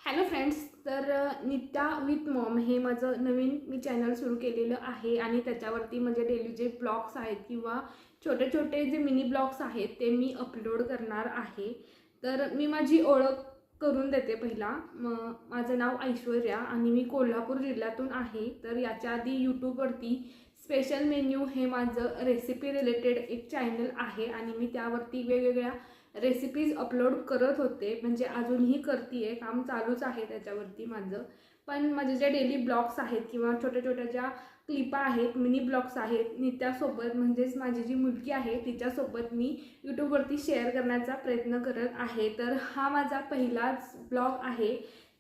Hello friends, तर नित्या with Maugham हे माझं नवीन मी चॅनल सुरू केलेलं आहे आणि त्याच्यावरती म्हणजे डेली जे ब्लॉग्स आहेत किंवा छोटे छोटे जे मिनी ब्लॉग्स आहेत ते मी अपलोड करणार आहे। तर मी माझी ओळख करून देते पहिला। माझं नाव ऐश्वर्या आणि मी कोल्हापूर जिल्ह्यातून आहे। तर याच्या आधी यूट्यूबवरती स्पेशल मेन्यू हे माझं रेसिपी रिलेटेड एक चॅनल आहे आणि मी त्यावरती वेगवेगळ्या रेसिपीज अपलोड करत होते, म्हणजे अजूनही करते, काम चालूच आहे त्याच्यावरती माझं। पण माझे जे डेली ब्लॉग्स आहेत किंवा छोट्या छोट्या ज्या क्लिपा आहेत, मिनी ब्लॉग्स आहेत, नित्यासोबत म्हणजेच माझी जी मुलगी आहे तिच्यासोबत मी यूट्यूबवरती शेअर करण्याचा प्रयत्न करत आहे। तर हा माझा पहिलाच ब्लॉग आहे।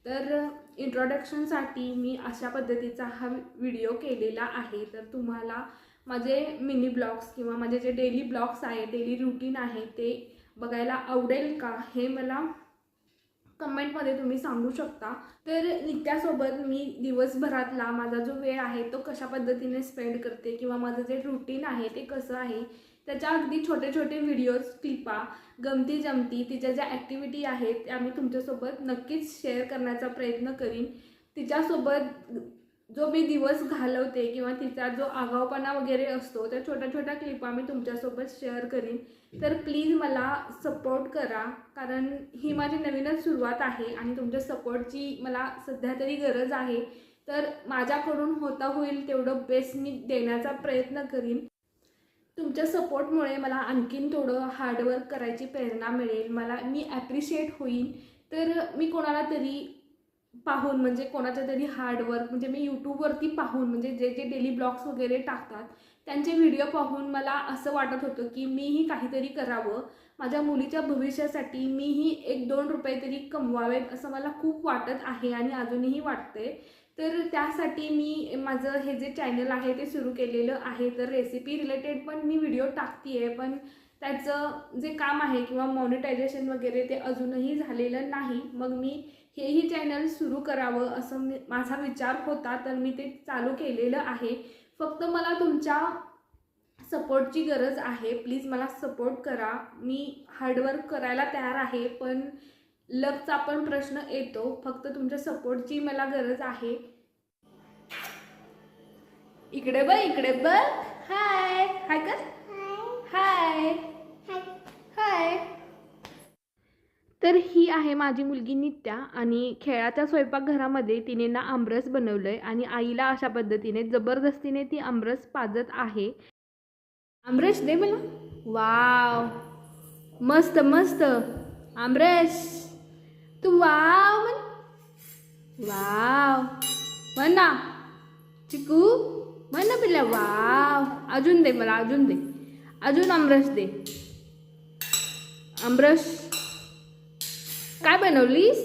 तर इंट्रोडक्शनसाठी मी अशा पद्धतीचा हा व्हिडिओ केलेला आहे। तर तुम्हाला माझे मिनी ब्लॉग्स किंवा माझे जे डेली ब्लॉग्स आहे, डेली रूटीन आहे ते बघायला आवडेल का हे मला कमेंटमध्ये तुम्ही सांगू शकता। तर नित्यासोबत मी दिवसभरातला माझा जो वेळ आहे तो कशा पद्धतीने स्पेंड करते किंवा माझं जे रूटीन आहे ते कसं आहे त्याच्या अगदी छोटे छोटे व्हिडिओज, क्लिपा, गमती जमती, तिच्या ज्या ॲक्टिव्हिटी आहेत त्या मी तुमच्यासोबत नक्कीच शेअर करण्याचा प्रयत्न करीन। तिच्यासोबत जो मी दिवस घालवते किंवा तिचा जो आगाऊपणा वगैरे असतो त्या छोट्या छोट्या क्लिपा मी तुमच्यासोबत शेअर करीन। तर प्लीज मला सपोर्ट करा, कारण ही माझी नवीनच सुरुवात आहे आणि तुमच्या सपोर्टची मला सध्या तरी गरज आहे। तर माझ्याकडून होईल तेवढं बेस्ट मी देण्याचा प्रयत्न करीन। तुमच्या सपोर्टमुळे मला आणखीन थोडं हार्डवर्क करायची प्रेरणा मिळेल, मी ॲप्रिशिएट होईल। तर मी कोणाला तरी पाहून, म्हणजे कोणाच्या तरी हार्डवर्क, म्हणजे मी यूट्यूबवरती पाहून, म्हणजे जे जे डेली ब्लॉग्स वगैरे टाकतात त्यांचे व्हिडिओ पाहून मला असं वाटत होतं की मीही काहीतरी करावं, माझ्या मुलीच्या भविष्यासाठी मीही 1-2 रुपये तरी कमवावेत असं मला खूप वाटत आहे आणि अजूनही वाटते। तर त्यासाठी मी माझं हे जे चॅनल आहे ते सुरू केलेलं आहे। तर रेसिपी रिलेटेड पण मी व्हिडिओ टाकते आहे, पण त्याचं जे काम आहे किंवा मॉनिटायझेशन वगैरे ते अजूनही झालेलं नाही। मग मी हेही चॅनल सुरू करावं असं माझा विचार होता, तर मी ते चालू केलेलं आहे। फक्त मला तुमच्या सपोर्टची गरज आहे। प्लीज मला सपोर्ट करा। मी हार्डवर्क करायला तयार आहे, पण लकचा पण प्रश्न येतो। फक्त तुमच्या सपोर्टची मला गरज आहे। इकडे बघ, इकडे बघ, हाय हाय कर, हाय हाय। तर ही आहे माझी मुलगी नित्या आणि खेळाच्या स्वयंपाकघरामध्ये तिने ना आमरस बनवलंय आणि आईला अशा पद्धतीने जबरदस्तीने ती आमरस पाजत आहे। आमरस दे मला। वाव, मस्त मस्त आमरस। तू वाव म्हण, वाव म्हण ना चिकू, म्हण ना पिल्ला वाव। अजून दे मला, अजून दे, अजून आमरस दे। आमरस काय बनवलीस?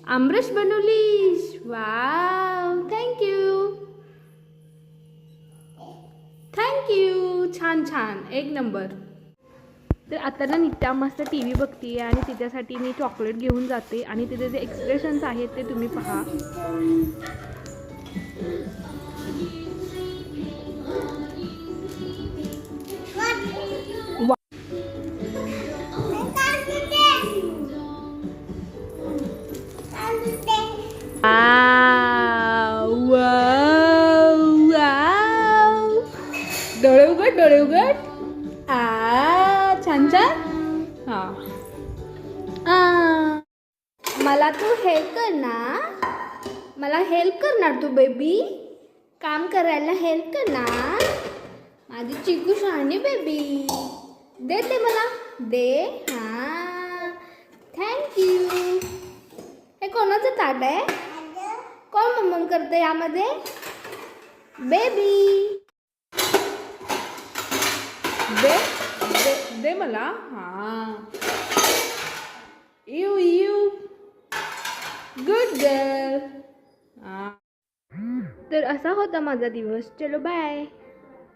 आमरस बनवलीस, वाव, थँक्यू थँक्यू, छान छान, एक नंबर। तर आता ना नित्या मस्त TV बघते आणि तिच्यासाठी मी चॉकलेट घेऊन जाते आणि तिचे जे एक्सप्रेशन्स आहेत ते तुम्ही पहा। डोळे उघड, डोळे उघड, छान छान। हां, मला तू हेल्प कर ना, मला हेल्प करणार तू बेबी, काम करायला हेल्प करणार माझी चिकू शहाणी बेबी। दे ते मला दे, हां थँक्यू। हे कोणाचं ताट आहे? कोण मम्मम करते यामध्ये? बेबी दे दे दे मला, हां यू यू गुड गर्ल। हां, तर असा होता माझा दिवस। चलो बाय।